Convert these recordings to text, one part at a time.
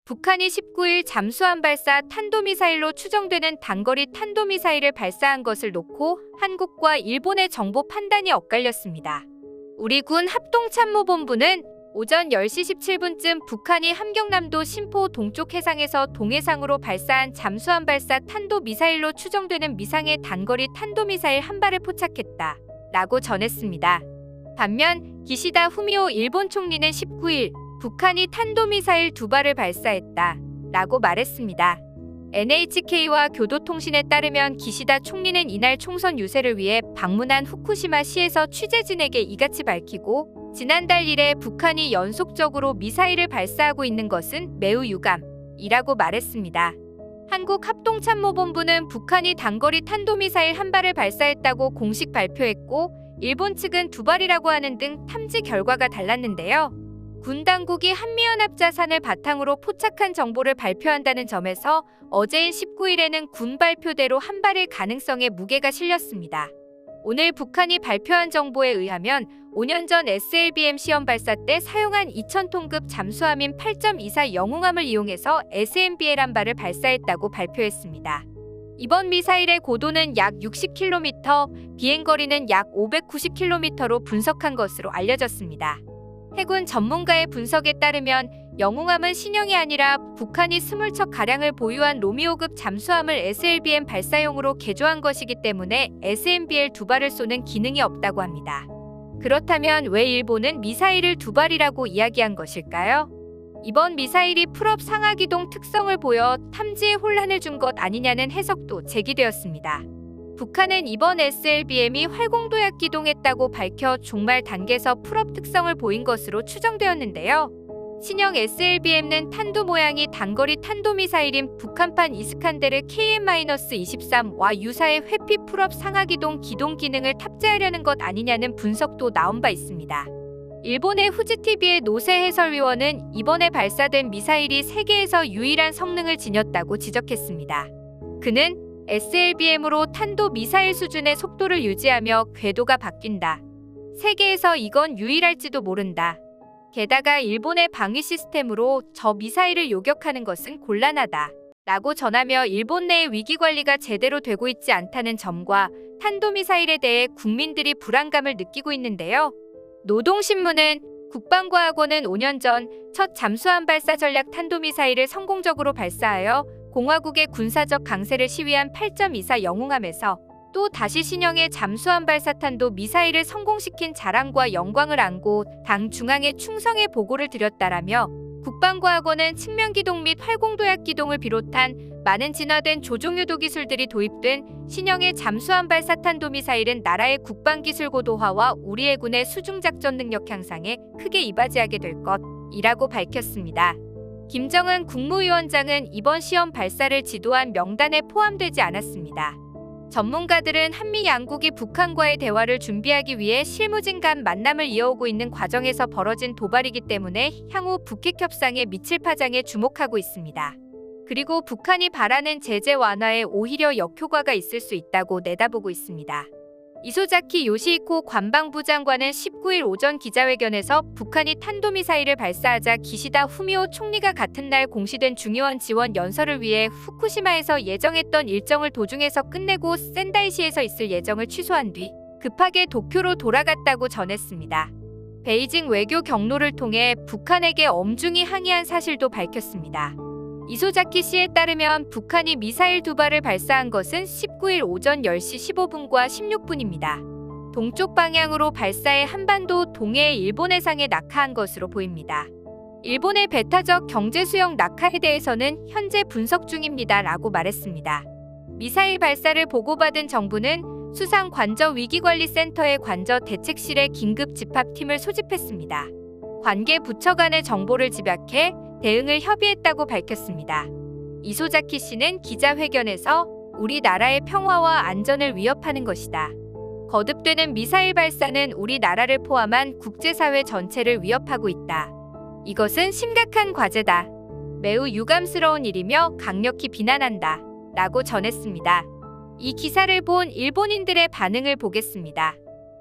북한이 19일 잠수함 발사 탄도미사일로 추정되는 단거리 탄도미사일을 발사한 것을 놓고 한국과 일본의 정보 판단이 엇갈렸습니다. 우리 군 합동참모본부는 오전 10시 17분쯤 북한이 함경남도 신포 동쪽 해상에서 동해상으로 발사한 잠수함 발사 탄도미사일로 추정되는 미상의 단거리 탄도미사일 한 발을 포착했다 라고 전했습니다. 반면 기시다 후미오 일본 총리는 19일 북한이 탄도미사일 2발을 발사했다 라고 말했습니다. NHK와 교도통신에 따르면 기시다 총리는 이날 총선 유세를 위해 방문한 후쿠시마 시에서 취재진에게 이같이 밝히고 지난달 1일 북한이 연속적으로 미사일을 발사하고 있는 것은 매우 유감이라고 말했습니다. 한국합동참모본부는 북한이 단거리 탄도미사일 한 발을 발사했다고 공식 발표했고 일본 측은 2발이라고 하는 등 탐지 결과가 달랐는데요. 군 당국이 한미연합자산을 바탕으로 포착한 정보를 발표한다는 점에서 어제인 19일에는 군 발표대로 한 발일 가능성에 무게가 실렸습니다. 오늘 북한이 발표한 정보에 의하면 5년 전 SLBM 시험 발사 때 사용한 2000톤급 잠수함인 8.24 영웅함을 이용해서 SMBL 한 발을 발사했다고 발표했습니다. 이번 미사일의 고도는 약 60km, 비행거리는 약 590km로 분석한 것으로 알려졌습니다. 해군 전문가의 분석에 따르면 영웅함은 신형이 아니라 북한이 20척가량을 보유한 로미오급 잠수함을 SLBM 발사용으로 개조한 것이기 때문에 SMBL 2발을 쏘는 기능이 없다고 합니다. 그렇다면 왜 일본은 미사일을 2발이라고 이야기한 것일까요? 이번 미사일이 풀업 상하기동 특성을 보여 탐지에 혼란을 준 것 아니냐는 해석도 제기되었습니다. 북한은 이번 SLBM이 활공도약 기동했다고 밝혀 종말 단계에서 풀업 특성을 보인 것으로 추정되었는데요. 신형 SLBM은 탄도 모양이 단거리 탄도미사일인 북한판 이스칸데르 KN-23와 유사의 회피 풀업 상하기동 기동 기능을 탑재하려는 것 아니냐는 분석도 나온 바 있습니다. 일본의 후지TV의 노세 해설위원은 이번에 발사된 미사일이 세계에서 유일한 성능을 지녔다고 지적했습니다. 그는 SLBM으로 탄도 미사일 수준의 속도를 유지하며 궤도가 바뀐다. 세계에서 이건 유일할지도 모른다. 게다가 일본의 방위 시스템으로 저 미사일을 요격하는 것은 곤란하다. 라고 전하며 일본 내의 위기 관리가 제대로 되고 있지 않다는 점과 탄도미사일에 대해 국민들이 불안감을 느끼고 있는데요. 노동신문은 국방과학원은 5년 전 첫 잠수함 발사 전략 탄도미사일을 성공적으로 발사하여 공화국의 군사적 강세를 시위한 8.24 영웅함에서 또 다시 신형의 잠수함 발사탄도 미사일을 성공시킨 자랑과 영광을 안고 당 중앙에 충성의 보고를 드렸다라며 국방과학원은 측면기동 및 활공도약 기동을 비롯한 많은 진화된 조종유도 기술들이 도입된 신형의 잠수함 발사탄도 미사일은 나라의 국방기술 고도화와 우리 해군의 수중작전 능력 향상에 크게 이바지하게 될 것이라고 밝혔습니다. 김정은 국무위원장은 이번 시험 발사를 지도한 명단에 포함되지 않았습니다. 전문가들은 한미 양국이 북한과의 대화를 준비하기 위해 실무진 간 만남을 이어오고 있는 과정에서 벌어진 도발이기 때문에 향후 북핵 협상에 미칠 파장에 주목하고 있습니다. 그리고 북한이 바라는 제재 완화에 오히려 역효과가 있을 수 있다고 내다보고 있습니다. 이소자키 요시히코 관방부 장관은 19일 오전 기자회견에서 북한이 탄도미사일을 발사하자 기시다 후미오 총리가 같은 날 공시된 중요한 지원 연설을 위해 후쿠시마에서 예정했던 일정을 도중에서 끝내고 센다이시에서 있을 예정을 취소한 뒤 급하게 도쿄로 돌아갔다고 전했습니다. 베이징 외교 경로를 통해 북한에게 엄중히 항의한 사실도 밝혔습니다. 이소자키 씨에 따르면 북한이 미사일 2발을 발사한 것은 19일 오전 10시 15분과 16분입니다. 동쪽 방향으로 발사해 한반도 동해의 일본 해상에 낙하한 것으로 보입니다. 일본의 배타적 경제수용 낙하에 대해서는 현재 분석 중입니다. 라고 말했습니다. 미사일 발사를 보고받은 정부는 수상관저위기관리센터의 관저대책실에 긴급 집합팀을 소집했습니다. 관계 부처 간의 정보를 집약해 대응을 협의했다고 밝혔습니다. 이소자키 씨는 기자회견에서 우리나라의 평화와 안전을 위협하는 것이다. 거듭되는 미사일 발사는 우리나라를 포함한 국제사회 전체를 위협하고 있다. 이것은 심각한 과제다. 매우 유감스러운 일이며 강력히 비난한다. 라고 전했습니다. 이 기사를 본 일본인들의 반응을 보겠습니다.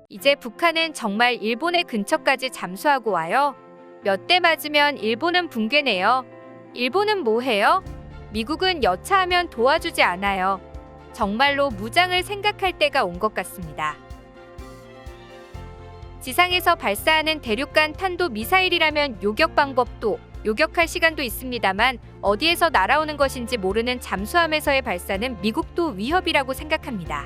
이제 북한은 정말 일본의 근처까지 잠수하고 와요. 몇 대 맞으면 일본은 붕괴네요. 일본은 뭐 해요? 미국은 여차하면 도와주지 않아요. 정말로 무장을 생각할 때가 온 것 같습니다. 지상에서 발사하는 대륙간 탄도 미사일이라면 요격 방법도 요격할 시간도 있습니다만 어디에서 날아오는 것인지 모르는 잠수함에서의 발사는 미국도 위협이라고 생각합니다.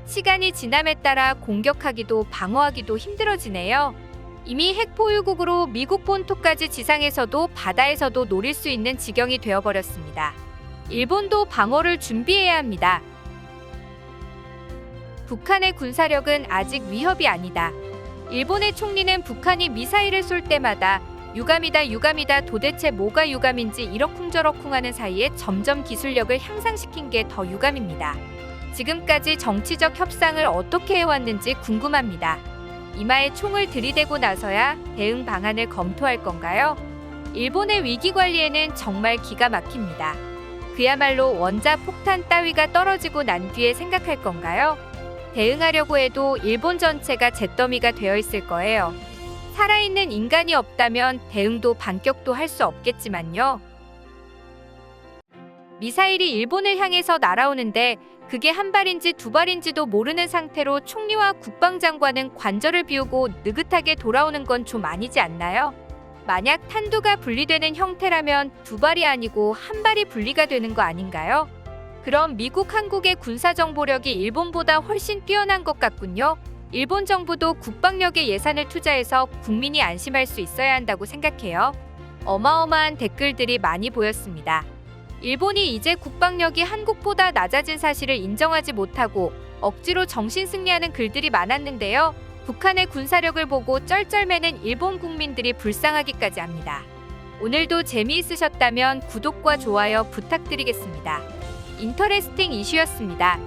시간이 지남에 따라 공격하기도 방어하기도 힘들어지네요. 이미 핵 보유국으로 미국 본토까지 지상에서도 바다에서도 노릴 수 있는 지경이 되어버렸습니다. 일본도 방어를 준비해야 합니다. 북한의 군사력은 아직 위협이 아니다. 일본의 총리는 북한이 미사일을 쏠 때마다 유감이다 유감이다 도대체 뭐가 유감인지 이러쿵저러쿵 하는 사이에 점점 기술력을 향상시킨 게 더 유감입니다. 지금까지 정치적 협상을 어떻게 해왔는지 궁금합니다. 이마에 총을 들이대고 나서야 대응 방안을 검토할 건가요? 일본의 위기 관리에는 정말 기가 막힙니다. 그야말로 원자 폭탄 따위가 떨어지고 난 뒤에 생각할 건가요? 대응하려고 해도 일본 전체가 잿더미가 되어 있을 거예요. 살아있는 인간이 없다면 대응도 반격도 할 수 없겠지만요. 미사일이 일본을 향해서 날아오는데 그게 한 발인지 두 발인지도 모르는 상태로 총리와 국방장관은 관절을 비우고 느긋하게 돌아오는 건 좀 아니지 않나요? 만약 탄두가 분리되는 형태라면 두 발이 아니고 한 발이 분리가 되는 거 아닌가요? 그럼 미국, 한국의 군사정보력이 일본보다 훨씬 뛰어난 것 같군요. 일본 정부도 국방력에 예산을 투자해서 국민이 안심할 수 있어야 한다고 생각해요. 어마어마한 댓글들이 많이 보였습니다. 일본이 이제 국방력이 한국보다 낮아진 사실을 인정하지 못하고 억지로 정신승리하는 글들이 많았는데요. 북한의 군사력을 보고 쩔쩔매는 일본 국민들이 불쌍하기까지 합니다. 오늘도 재미있으셨다면 구독과 좋아요 부탁드리겠습니다. 인터레스팅 이슈였습니다.